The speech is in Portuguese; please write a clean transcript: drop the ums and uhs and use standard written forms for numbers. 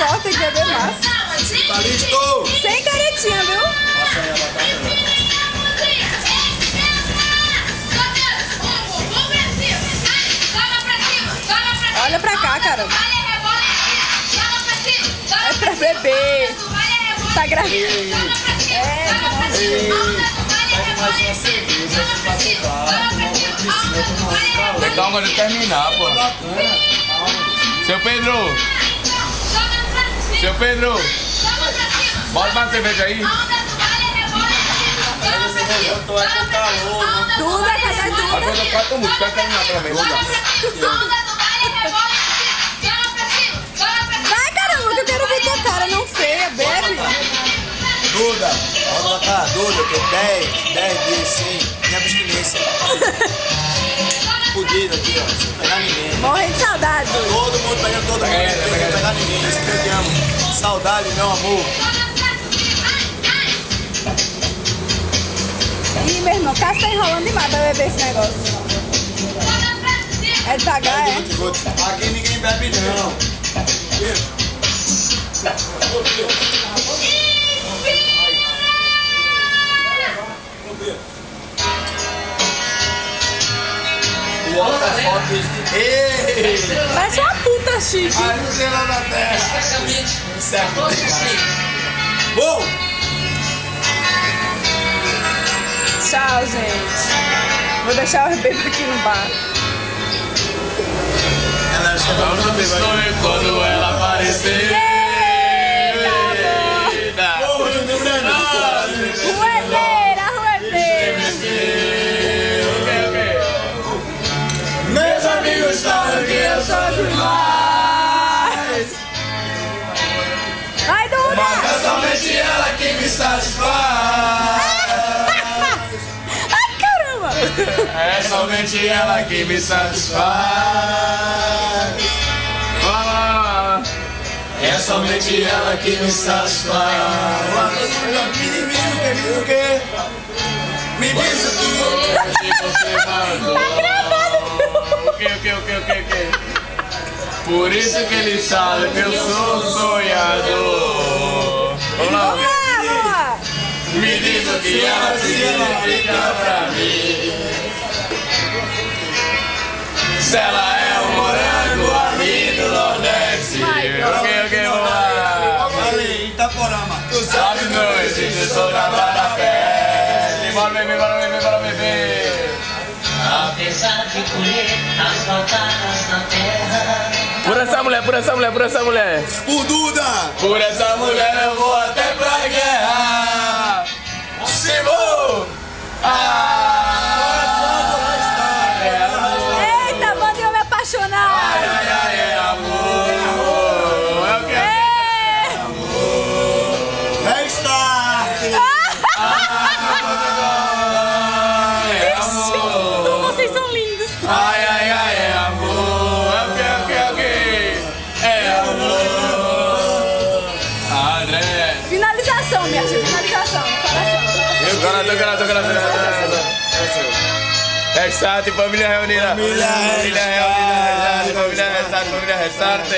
forte, tem que beber mais. Tá listo? Sem caretinha, viu? Passa aí a batata, né? Olha pra cá, cara. É pra beber. Tá gravando. É, Pega mais uma cerveja, pra sentar, tomar uma piscina, tomar um calor. Calma de terminar, pô. Seu Pedro! Seu Pedro! Bota uma cerveja aí. Pega a cerveja, eu tô aqui com calor. Duda, cadê A Duda? coisa pode tomar, espera terminar pelo menos. Vai, caramba, que eu quero ver tua cara, não feia, bebe. Duda, bota pra cá, Duda, tô 10 dias sem minha abstinência. Fudido aqui, ó, sem pegar ninguém. Morrendo de saudade, Duda. Todo mundo pegando todo mundo, sem pegar ninguém, isso que eu te amo. Saudade, meu amor. Ih, meu irmão, Cássio tá enrolando demais pra beber esse negócio. É devagar, é? Aqui ninguém bebe não. Ei! Parece uma puta chique. Ai, não sei lá na terra. Bom! Tchau, gente. Vou deixar o bebê aqui no bar. Ela chegou no Sonho quando ela aparecer. Eita, ruedeira, ruedeira. Meus amigos sabem que eu sou demais. Vai, Duda. Mas é somente ela que me satisfaz. Ai, caramba. É somente ela que me satisfaz. É somente ela que me satisfaz. Me diz o quê? Me diz o quê? Você mandou. Tá gravado. O que? Por isso que ele sabe que eu sou sonhador. Vamos lá. Vamos lá. Me diz o que ela significa pra mim. Se ela é um morango ali do Nordeste. Ok, vamos lá. Falei, Itaporama. Tu Sabe noite, eu sou da pele. Bora beber. Apesar de colher as batatas na terra. Por essa mulher. Por Duda. Por essa mulher eu vou até pra guerra. Se vou. Eita, bando eu me apaixonar. Ai, amor. É o que? Restart. Como vocês são lindos. Ai, amor. É o que? É amor. André. Finalização, minha filha, finalização. Coração. Restart, família reunida. Família Família reunida. Família restart.